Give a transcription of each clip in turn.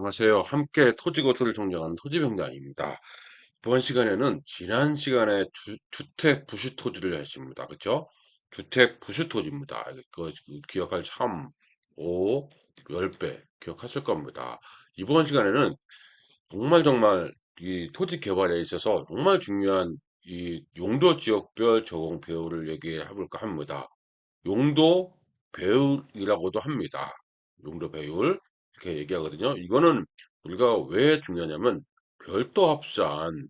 안녕하세요. 함께 토지거주를 정정하는 토지평가입니다. 이번 시간에는 지난 시간에 주택 부수 토지를 했습니다. 그쵸? 주택 부수 토지입니다. 기억할 3, 5, 10배 기억하실 겁니다. 이번 시간에는 정말 이 토지 개발에 있어서 정말 중요한 이 용도 지역별 적용 배열을 얘기해 볼까 합니다. 용도 배율이라고도 합니다. 용도 배율 이렇게 얘기하거든요. 이거는 우리가 왜 중요하냐면 별도 합산으로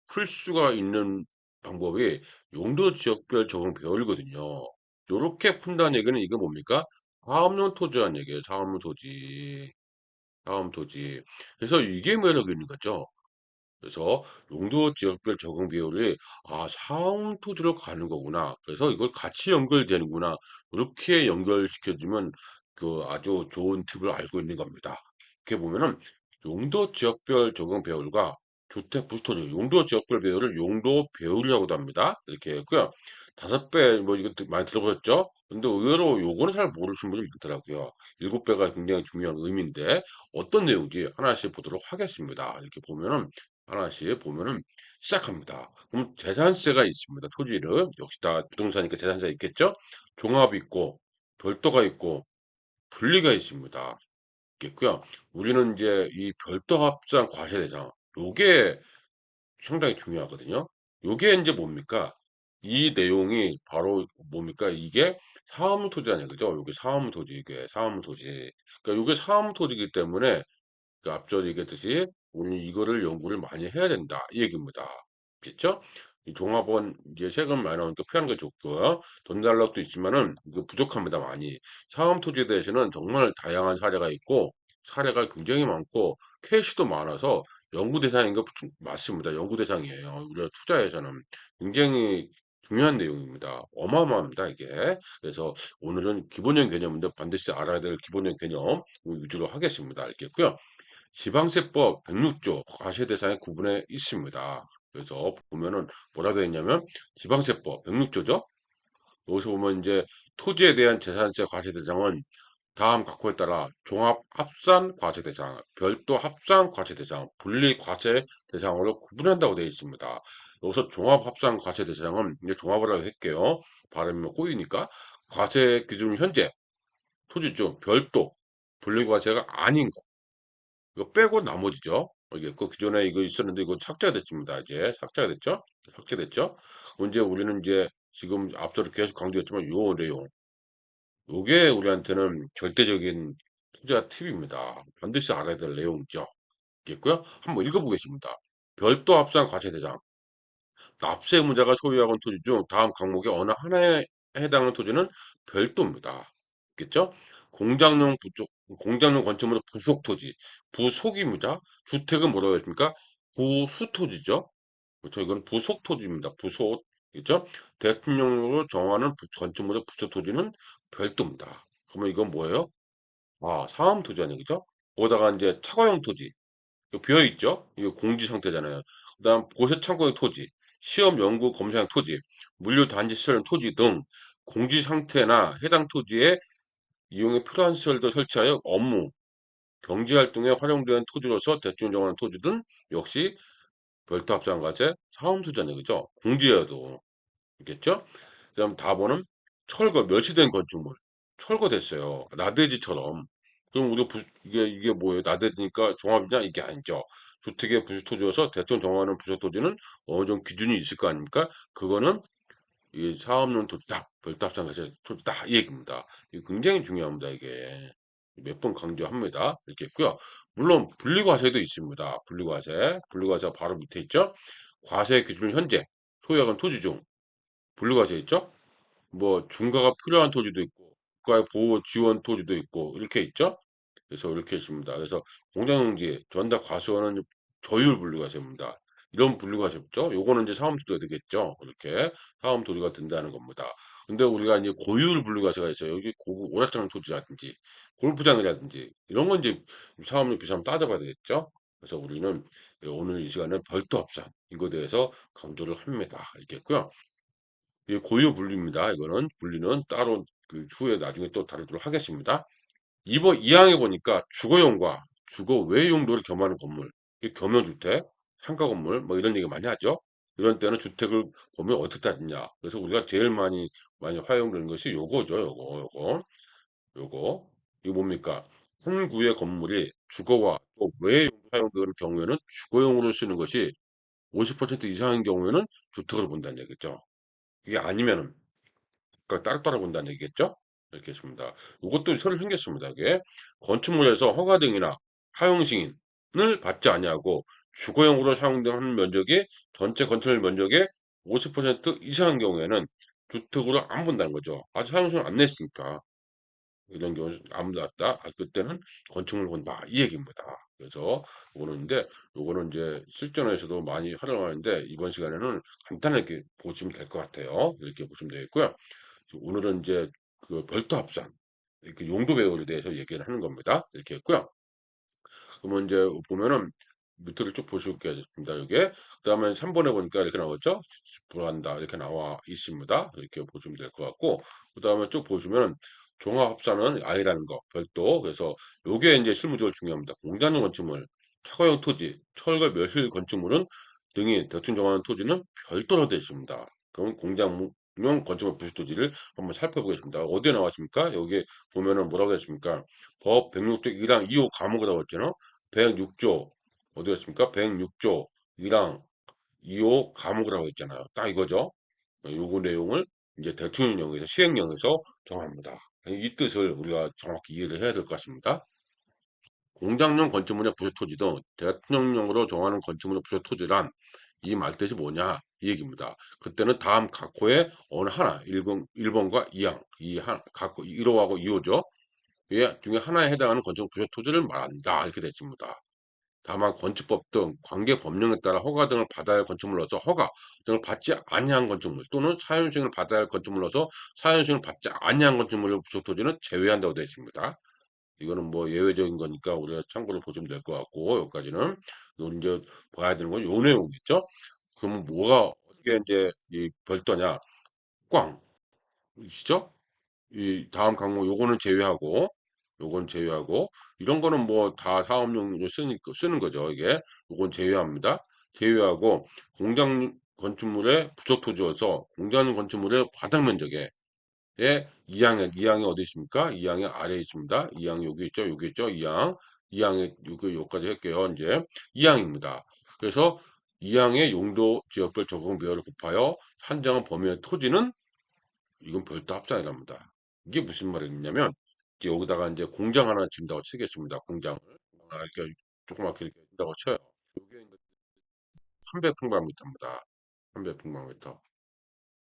풀 수가 있는 방법이 용도 지역별 적용 배열이거든요. 요렇게 푼다는 얘기는 이거 뭡니까? 사업용 토지라는 얘기예요. 사업용 토지. 사업용 토지. 그래서 이게 매력이 있는 거죠. 그래서 용도 지역별 적응 비율이 사용 토지로 가는 거구나. 그래서 이걸 같이 연결되는구나. 이렇게 연결시켜주면 그 아주 좋은 팁을 알고 있는 겁니다. 이렇게 보면은 용도 지역별 적응 배율과 주택 부스토지 용도 지역별 배율을 용도 배율이라고도 합니다. 이렇게 했고요. 5배 뭐 이거 많이 들어보셨죠? 근데 의외로 요거는 잘 모르시는 분이 많더라고요. 7배가 굉장히 중요한 의미인데 어떤 내용인지 하나씩 보도록 하겠습니다. 이렇게 보면은 하나씩 보면은 시작합니다. 그럼 재산세가 있습니다. 토지를 역시 다 부동산이니까 재산세가 있겠죠? 종합이 있고 별도가 있고 분리가 있습니다. 있겠고요. 우리는 이제 이 별도 합산 과세 대상 요게 상당히 중요하거든요. 요게 이제 뭡니까? 이 내용이 바로 뭡니까? 이게 사무 토지 아니에요. 그죠? 요게 사무 토지 이게 사무 토지. 그러니까 요게 사무 토지이기 때문에 그 앞서 얘기했듯이 우리는 이거를 연구를 많이 해야 된다 이 얘기입니다. 됐죠? 이 종합원 이제 세금 많이 나오니까 피하는 게 좋고요. 돈 달라고도 있지만은 이거 부족합니다 많이. 사업 토지에 대해서는 정말 다양한 사례가 있고 사례가 굉장히 많고 케이스도 많아서 연구 대상인 거 맞습니다. 연구 대상이에요. 우리가 투자에서는 굉장히 중요한 내용입니다. 어마어마합니다 이게. 그래서 오늘은 기본적인 개념인데 반드시 알아야 될 기본적인 개념 위주로 하겠습니다. 알겠고요. 지방세법 106조 과세 대상의 구분에 있습니다. 그래서 보면은 뭐라 되어 있냐면 지방세법 106조죠. 여기서 보면 이제 토지에 대한 재산세 과세 대상은 다음 각호에 따라 종합 합산 과세 대상, 별도 합산 과세 대상, 분리 과세 대상으로 구분한다고 되어 있습니다. 여기서 종합 합산 과세 대상은 이제 종합을 하게 할게요. 발음이 꼬이니까 과세 기준 현재 토지 중 별도 분리 과세가 아닌 거. 이거 빼고 나머지죠. 이게 그 기존에 이거 있었는데 이거 삭제가 됐습니다. 이제 삭제가 됐죠? 삭제됐죠? 이제 우리는 이제 지금 앞서도 계속 강조했지만 요 내용, 요게 우리한테는 절대적인 투자 팁입니다. 반드시 알아야 될 내용이죠. 있겠고요. 한번 읽어보겠습니다. 별도 합산 과세대상. 납세의무자가 소유하고 있는 토지 중 다음 항목의 어느 하나에 해당하는 토지는 별도입니다. 있겠죠? 공장용 건축물의 부속 토지, 부속입니다. 주택은 뭐라고 했습니까? 부수 토지죠. 그렇죠? 이건 부속 토지입니다. 부속. 그죠? 대통령으로 정하는 건축물의 부속 토지는 별도입니다. 그러면 이건 뭐예요? 사암 토지 아니에요, 그죠? 거기다가 이제 차과용 토지, 이거 비어 있죠? 이거 공지 상태잖아요. 그다음 보세 창고용 토지, 시험 연구 검사용 토지, 물류 단지 시설 토지 등 공지 상태나 해당 토지에 이용에 필요한 시설도 설치하여 업무, 경제 활동에 활용되는 토지로서 대충 정하는 토지 등 역시 별도 합산과세 사업 투자네 그죠? 공지여도 있겠죠? 그다음 4번은 철거 멸시된 건축물 철거됐어요. 나대지처럼. 그럼 우리 이게 뭐예요? 나대지니까 종합이냐? 이게 아니죠. 주택의 부수토지여서 대충 정하는 부수토지는 어느 정도 기준이 있을 거 아닙니까? 그거는 이 사업용 토지다. 별도 합산과세 토지다. 이 얘기입니다. 이게 굉장히 중요합니다. 이게. 몇 번 강조합니다. 이렇게 있고요. 물론 분리과세도 있습니다. 분리과세. 분리과세가 바로 밑에 있죠. 과세 기준 현재 소유하는 토지 중 분리과세 있죠. 뭐 중과가 필요한 토지도 있고 국가의 보호 지원 토지도 있고 이렇게 있죠. 그래서 이렇게 있습니다. 그래서 공장용지 전담 과수원은 조율 분리과세입니다. 이런 분리과세죠. 요거는 이제 사업토지가 되겠죠. 이렇게 사업토지가 된다는 겁니다. 근데 우리가 이제 고율 분리과세가 있어요. 여기 고급 오락장 토지라든지 골프장이라든지 이런 건 이제 사업용 비싸면 따져봐야 되겠죠. 그래서 우리는 오늘 이 시간에 별도 합산 이거에 대해서 강조를 합니다. 알겠고요. 이게 고유 분리입니다. 이거는 분리는 따로 그 후에 나중에 또 다루도록 하겠습니다. 2번 2항에 보니까 주거용과 주거 외 용도를 겸하는 건물, 이 겸용주택, 상가 건물 뭐 이런 얘기 많이 하죠. 이런 때는 주택을 보면 어떻게 따지냐. 그래서 우리가 제일 많이 활용되는 것이 요거죠. 요거. 이거 뭡니까? 한 구의 건물이 주거와 또 외 용도 사용되는 경우에는 주거용으로 쓰는 것이 50% 이상인 경우에는 주택으로 본다는 얘기죠. 이게 아니면은 그러니까 따로따로 본다는 얘기겠죠? 이렇게 있습니다. 이것도 새로 생겼습니다. 이게 건축물에서 허가 등이나 하용 승인을 받지 아니하고 주거용으로 사용되는 면적이 전체 건축물 면적의 50% 이상인 경우에는 주택으로 안 본다는 거죠. 아직 사용 승인 안 냈으니까. 이런 경우 안 났다. 그때는 건축물 본다. 이 얘기입니다. 그래서 요거는 요거는 이제 실전에서도 많이 활용하는데 이번 시간에는 간단하게 보시면 될 것 같아요. 이렇게 보시면 되겠고요. 오늘은 이제 그 별도 합산, 이렇게 용도 배열에 대해서 얘기를 하는 겁니다. 이렇게 했고요. 그러면 이제 보면은 밑으로 쭉 보시겠습니다. 여기에. 그다음에 3번에 보니까 이렇게 나왔죠? 불한다 이렇게 나와 있습니다. 이렇게 보시면 될 것 같고 그다음에 쭉 보시면 종합 합산은 아니라는 거 별도. 그래서 요게 이제 실무적으로 중요합니다. 공단용 건축물, 차가용 토지, 철거 멸실 건축물은 등이 대충 정하는 토지는 별도로 되어 있습니다. 그럼 공장용 건축물 부수 토지를 한번 살펴보겠습니다. 어디에 나왔습니까? 여기 보면은 뭐라고 했습니까? 법 106조 1항 2호 감옥이라고 했잖아요. 106조 어디 였습니까? 106조 1항 2호 감옥이라고 했잖아요. 딱 이거죠. 요거 내용을 이제 대통령령에서 시행령에서 정합니다. 이 뜻을 우리가 정확히 이해를 해야 될 것 같습니다. 공장용 건축물의 부수 토지 등 대통령령으로 정하는 건축물의 부수 토지란 이 말뜻이 뭐냐 이 얘기입니다. 그때는 다음 각 호의 어느 하나 1번과 2항 각 1호하고 2호죠. 이 중에 하나에 해당하는 건축 부수 토지를 말한다 이렇게 됐습니다. 다만 건축법 등 관계 법령에 따라 허가 등을 받아야 할 건축물로서 허가 등을 받지 아니한 건축물 또는 사용승인을 받아야 할 건축물로서 사용승인을 받지 아니한 건축물의 부속 토지는 제외한다고 되어 있습니다. 이거는 뭐 예외적인 거니까 우리가 참고를 보시면 될 것 같고 여기까지는 우리 이제 봐야 되는 건 요 내용이겠죠. 그러면 뭐가 어떻게 이제 이 별도냐? 꽝 시죠? 이 다음 항목 요거는 제외하고 요건 제외하고 이런 거는 뭐 다 사업용으로 쓰는 거죠. 이게 요건 제외합니다. 제외하고 공장 건축물의 부속 토지여서 공장 건축물의 바닥 면적에 이항이 어디 있습니까? 이항이 아래에 있습니다. 이항 여기 있죠. 여기 있죠. 이항에 요까지 할게요. 이제 이항입니다. 그래서 이항의 용도 지역별 적용 비율을 곱하여 산정한 범위의 토지는 이건 별도 합산이랍니다. 이게 무슨 말이냐면 이제 여기다가 이제 공장 하나 짓는다고 치겠습니다. 공장을 이렇게 조그맣게 이렇게 짓는다고 쳐요. 이게 300평방미터입니다. 300평방미터.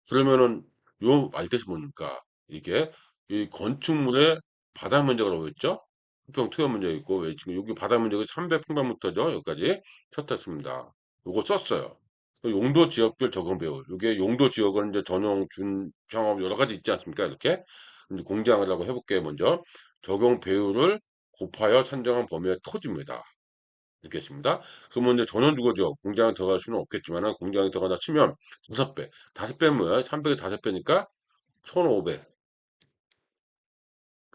그러면은 요 말뜻이 뭡니까? 이게 이 건축물의 바닥 면적이라고 했죠? 수평 투여 면적 있고 왜 지금 여기 바닥 면적이 300평방미터죠? 여기까지 쳤었습니다. 요거 썼어요. 용도 지역별 적용 배열. 이게 용도 지역은 이제 전용, 준, 상업 여러 가지 있지 않습니까? 이렇게. 이제 공장이라고 해볼게요. 먼저 적용 배율을 곱하여 산정한 범위의 토지입니다. 이렇게 했습니다. 그러면 이제 전원 주거지역 공장에 들어갈 수는 없겠지만 공장에 들어가다 치면 5배, 5배는 뭐야? 300에 5배니까 1500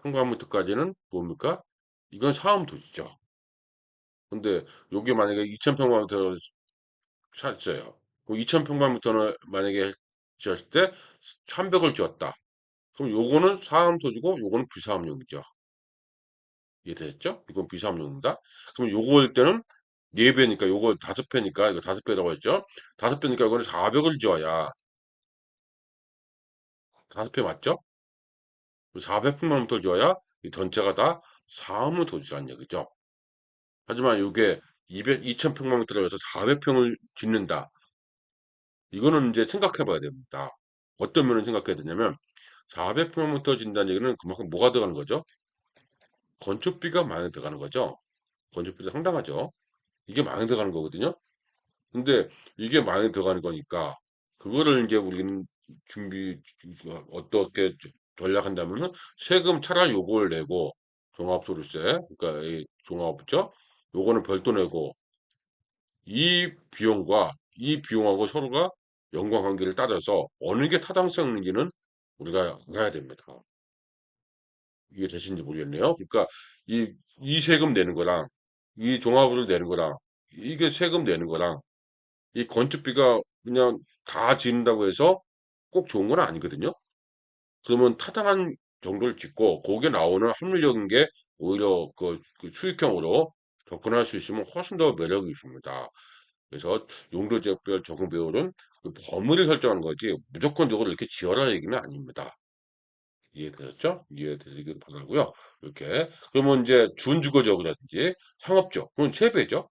평방미터까지는 뭡니까? 이건 사업 도시죠. 근데 여기 만약에 2000평방미터 샀어요. 그럼 2000평방미터는 만약에 지었을 때 300을 지었다. 그럼 요거는 사암토지고 요거는 비사암용이죠. 이해되셨죠? 이건 비사암용입니다. 그럼 요거일 때는 4배니까 요거 5배니까 이거 5배라고 했죠? 5배니까 이거는 400을 지어야 5배 맞죠? 400평방미터를 지어야 이 전체가 다 사암을 도지라는 얘기죠. 하지만 요게 2000평방미터로 해서 400평을 짓는다. 이거는 이제 생각해 봐야 됩니다. 어떤 면을 생각해야 되냐면 400평부터 진다는 얘기는 그만큼 뭐가 들어가는 거죠? 건축비가 많이 들어가는 거죠. 건축비가 상당하죠. 이게 많이 들어가는 거거든요. 근데 이게 많이 들어가는 거니까 그거를 이제 우리는 준비 어떻게 전략한다면은 세금 차라리 요걸 내고 종합소득세 그러니까 이 종합죠. 요거는 별도 내고 이 비용과 이 비용하고 서로가 연관관계를 따져서 어느 게 타당성인지는 우리가 알아야 됩니다. 이게 되시는지 모르겠네요. 그러니까 이 세금 내는 거랑 이 종합으로 내는 거랑 이게 세금 내는 거랑 이 건축비가 그냥 다 지른다고 해서 꼭 좋은 건 아니거든요. 그러면 타당한 정도를 짓고 거기에 나오는 합리적인 게 오히려 그 수익형으로 접근할 수 있으면 훨씬 더 매력이 있습니다. 그래서 용도지역별 적용 배율은 그 범위를 설정하는 거지 무조건적으로 이렇게 지어라 얘기는 아닙니다. 이해되셨죠? 이해되시길 바라고요. 이렇게 그러면 이제 준주거지역이라든지 상업지역 그건 세 배죠.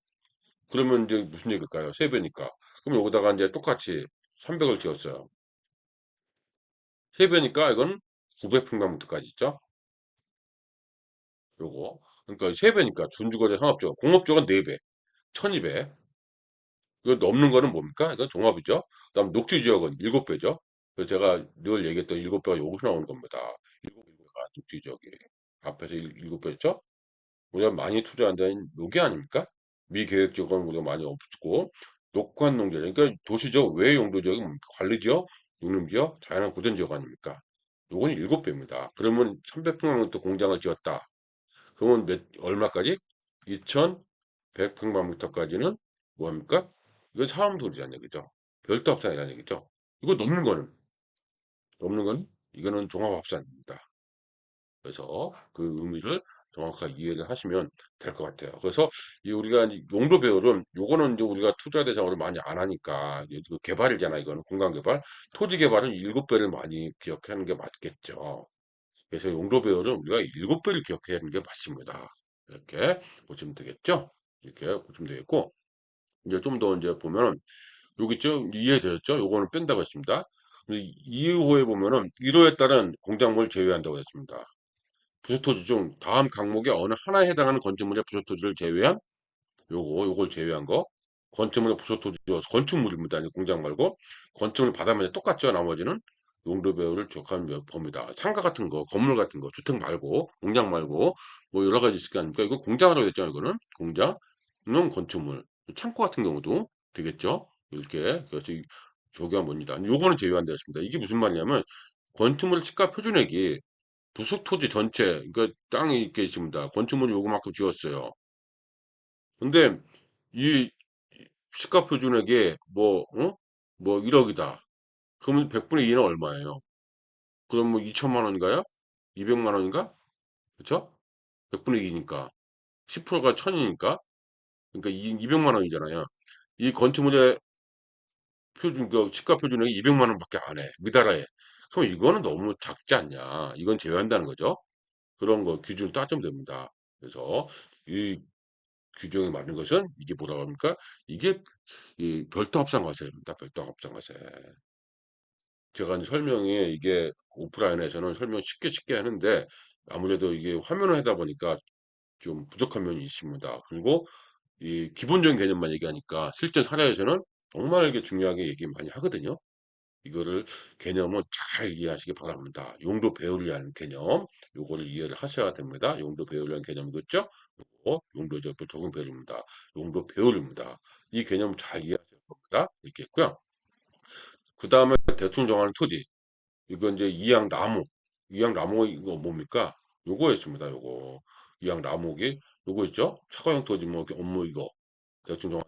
그러면 이제 무슨 얘기일까요? 세 배니까. 그럼 여기다가 이제 똑같이 300을 지었어요. 세 배니까 이건 900평방미터까지 있죠. 요거. 그러니까 세 배니까 준주거제 상업적, 공업적은 네 배, 1200. 이거 넘는 거는 뭡니까? 이건 종합이죠. 그다음 녹지지역은 일곱 배죠. 그래서 제가 늘 얘기했던 일곱 배가 여기서 나오는 겁니다. 일곱 배가 녹지지역이 앞에서 일곱 배였죠. 우리가 많이 투자한 데는 요게 아닙니까? 미계획적은 우리가 많이 없고 녹관 농지 그러니까 도시적 외 용도 지역은 뭡니까? 관리지역, 육림지역, 자연환 구전지역 아닙니까? 요건 일곱 배입니다. 그러면 300평방미터 공장을 지었다. 그러면 얼마까지? 2100평방미터까지는 뭐합니까? 이건 사업도지라는 얘기죠. 별도 합산이라는 얘기죠. 이거 넘는 건 이거는 종합합산입니다. 그래서 그 의미를 정확하게 이해를 하시면 될 것 같아요. 그래서 이 우리가 이제 용도 배열은 요거는 이제 우리가 투자 대상으로 많이 안 하니까 이게 그 개발이잖아. 이거는 공간 개발, 토지 개발은 일곱 배를 많이 기억하는 게 맞겠죠. 그래서 용도 배열은 우리가 일곱 배를 기억해야 하는 게 맞습니다. 이렇게 보시면 되겠죠? 이렇게 보시면 되겠고 이제 좀 더 이제 보면은 여기 있죠? 이해되셨죠? 요거는 뺀다고 했습니다. 이후에 보면은 1호에 따른 공작물 제외한다고 했습니다. 부속토지 중 다음 항목의 어느 하나에 해당하는 건축물의 부속토지를 제외한 요걸 제외한 거 건축물의 부속토지 건축물입니다. 아니 공장 말고 건축물 받아면 똑같죠. 나머지는 용도 배열을 적합한 범위다. 상가 같은 거, 건물 같은 거, 주택 말고 공장 말고 뭐 여러 가지 있을 거 아닙니까? 이거 공장이라고 했잖아요. 이거는 공장은 건축물, 창고 같은 경우도 되겠죠. 이렇게 그래서 조기한 봅니다. 요거는 제외한다 했습니다. 이게 무슨 말이냐면 건축물 시가 표준액이 부속 토지 전체, 그러니까 땅이 있게 있습니다. 건축물 요거만큼 지었어요. 근데 이 시가 표준액이 뭐 1억이다. 그러면 100분의 2는 얼마예요? 그럼 뭐 2천만 원인가요? 200만 원인가? 그쵸? 100분의 2니까 10%가 1000이니까 그러니까 200만 원이잖아요. 이 건축물의 표준 그 시가 표준액이 200만 원밖에 안 해. 미달해. 그럼 이거는 너무 작지 않냐? 이건 제외한다는 거죠. 그런 거 기준을 따지면 됩니다. 그래서 이 규정에 맞는 것은 이게 뭐라고 합니까? 이게 이 별도 합산과세입니다. 별도 합산과세. 제가 이제 설명이 이게 오프라인에서는 설명 쉽게 하는데 아무래도 이게 화면을 하다 보니까 좀 부족한 면이 있습니다. 그리고 이 기본적인 개념만 얘기하니까 실제 사례에서는 정말 이게 중요하게 얘기 많이 하거든요. 이거를 개념을 잘 이해하시기 바랍니다. 용도 배우려는 개념, 요거를 이해를 하셔야 됩니다. 용도 배우려는 개념이겠죠? 용도적 적응 배우입니다. 용도 배우입니다. 이 개념 잘 이해하셔야 겁니다. 이렇게 있고요. 그 다음에 대통령 정하는 토지. 이건 이제 이양 나무. 이양 나무 이거 뭡니까? 요거였습니다. 요거. 이양 나무기 요거 있죠? 차가형 토지 뭐 이렇게 업무 이거. 대통령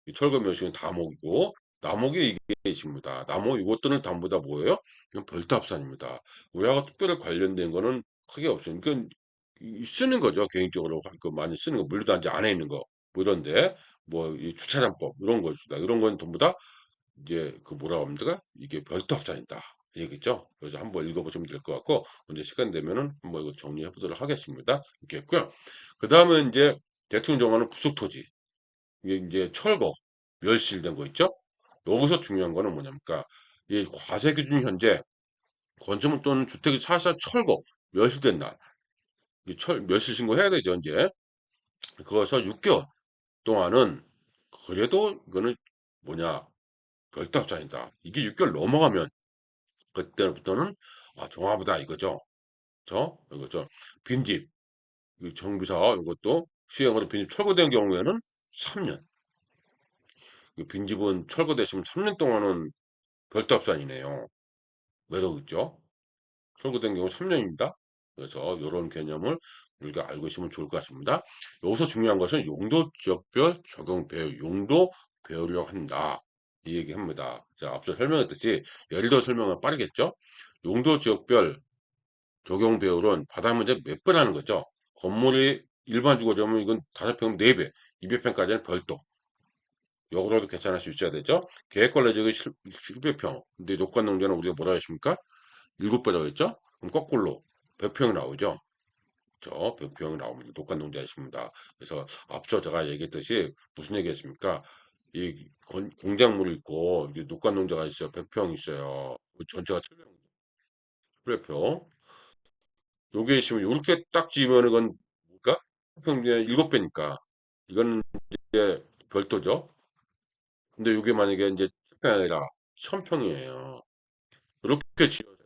이 철거 면식은 다목이고 나목이 이게 있습니다. 나목 이것들은 전부 다 뭐예요? 이건 별도합산입니다. 우리하고 특별히 관련된 거는 크게 없어요. 그러니까 쓰는 거죠. 개인적으로 그 많이 쓰는 거 물류단지 안에 있는 거 뭐 이런데 뭐 이 주차장법 이런 거 있습니다. 이런 건 전부 다 이제 그 뭐라고 합니까? 이게 별도합산이다. 얘기죠. 그래서 한번 읽어보시면 될 것 같고 언제 시간 되면은 한번 이거 정리해 보도록 하겠습니다. 이렇게 했고요. 그 다음에 이제 대통령 정하는 부속토지. 이게 이제 철거, 멸실된 거 있죠? 여기서 중요한 거는 뭐냐니까 이 과세 기준 현재 건축물 또는 주택이 사실상 철거, 멸실된 날, 멸실 신고해야 되죠, 이제. 그거서 6개월 동안은 그래도 이거는 뭐냐, 별도합산이다. 이게 6개월 넘어가면 그때부터는 종합이다 이거죠. 이거죠. 빈집, 정비사 이것도 시행으로 빈집 철거된 경우에는 3년. 빈집은 철거되시면 3년 동안은 별도합산이네요. 외로우 있죠? 철거된 경우 3년입니다. 그래서 요런 개념을 우리가 알고 있으면 좋을 것 같습니다. 여기서 중요한 것은 용도 지역별 적용 배열, 용도 배우려고 한다. 이 얘기합니다. 자, 앞서 설명했듯이 예를 들어 설명은 빠르겠죠? 용도 지역별 적용 배율은 바닥 문제 몇 배라는 거죠. 건물이 일반 주거지면 이건 5평 4배, 200평까지는 별도. 역으로도 계산할 수 있어야 되죠. 계획관리지역이 700평. 근데 녹관농지는 우리가 뭐라 했습니까? 7배라고 했죠? 그럼 거꾸로 100평이 나오죠. 저 100평이 나옵니다. 녹관농지가 있습니다. 그래서 앞서 제가 얘기했듯이 무슨 얘기했습니까? 이 공작물이 있고 녹관농자가 있어요. 100평 있어요. 전체가 700평. 요게 있으면 요렇게 딱 지으면 이건 뭘까? 평균 7배니까 이거는 이제 별도죠. 근데 요게 만약에 이제 10평이 아니라 1000평이에요. 이렇게 지어요.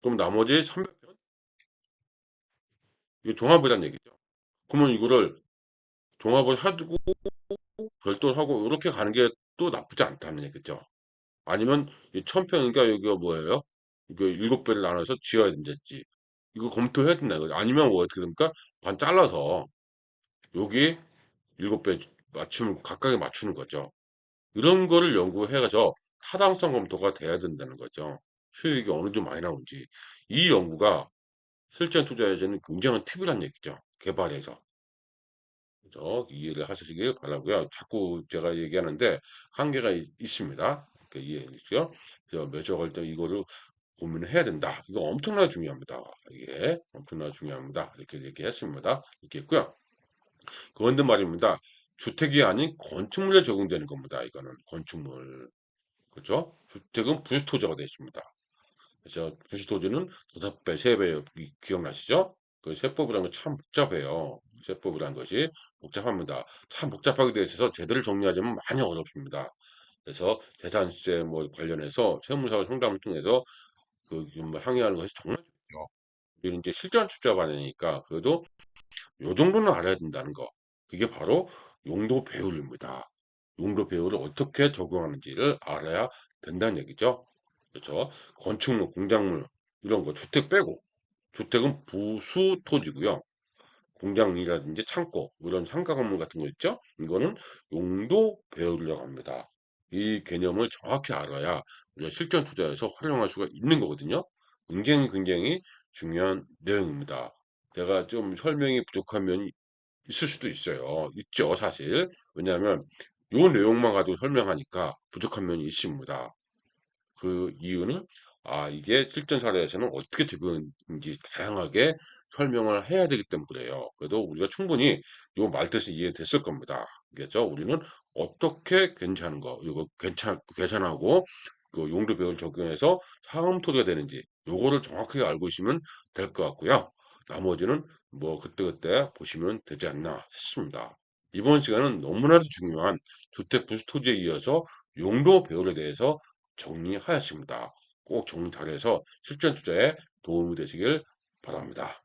그럼 나머지 300평 이게 종합이란 얘기죠. 그러면 이거를 종합을 해두고 별도로 하고 이렇게 가는 게 또 나쁘지 않다는 얘기죠. 아니면 이 1000평이니까 여기가 뭐예요? 이거 7배를 나눠서 지어야 된지 이거 검토해야 된다 이거죠. 아니면 뭐 어떻게 됩니까? 반 잘라서 여기 7배 맞춤 각각에 맞추는 거죠. 이런 거를 연구해서 타당성 검토가 돼야 된다는 거죠. 수익이 어느 정도 많이 나오는지. 이 연구가 실전 투자에서는 굉장한 팁이란 얘기죠. 개발에서. 그래서 이해를 하시길 바라고요. 자꾸 제가 얘기하는데 한계가 있습니다. 이해해 주시죠. 그래서 매주할 때 이거를 고민을 해야 된다. 이거 엄청나게 중요합니다. 이게 엄청나게 중요합니다. 이렇게 얘기했습니다. 이렇게 했고요. 그런데 말입니다. 주택이 아닌 건축물에 적용되는 겁니다. 이거는 건축물. 그죠? 주택은 부수토지가 되어 있습니다. 그래서 부수토지는 5배, 3배 기억나시죠? 그 세법이라는 건 참 복잡해요. 세법이라는 것이 복잡합니다. 참 복잡하게 되어 있어서 제대로 정리하자면 많이 어렵습니다. 그래서 재산세 뭐 관련해서 세무사 상담을 통해서 그좀 항의하는 것이 정말 좋죠. 우리는 이제 실전 투자 반이니까 그래도 요 정도는 알아야 된다는 거. 그게 바로 용도 배열입니다. 용도 배열을 어떻게 적용하는지를 알아야 된다는 얘기죠. 그렇죠? 건축물, 공작물 이런 거 주택 빼고 주택은 부수 토지고요. 공장이라든지 창고 이런 상가 건물 같은 거 있죠? 이거는 용도 배열이라고 합니다. 이 개념을 정확히 알아야 우리가 실전 투자에서 활용할 수가 있는 거거든요. 굉장히 중요한 내용입니다. 제가 좀 설명이 부족한 면이 있을 수도 있어요. 있죠, 사실. 왜냐하면 요 내용만 가지고 설명하니까 부족한 면이 있습니다. 그 이유는 이게 실전 사례에서는 어떻게 적용인지 다양하게 설명을 해야 되기 때문에 그래요. 그래도 우리가 충분히 요 말뜻이 이해됐을 겁니다. 그죠? 우리는 어떻게 괜찮은 거, 이거 계산하고 그 용도 배열 적용해서 상험 토지가 되는지 요거를 정확하게 알고 있으면 될 것 같고요. 나머지는 뭐 그때그때 보시면 되지 않나 싶습니다. 이번 시간은 너무나도 중요한 주택 부수 토지에 이어서 용도 배열에 대해서 정리하였습니다. 꼭 정리 잘해서 실전 투자에 도움이 되시길 바랍니다.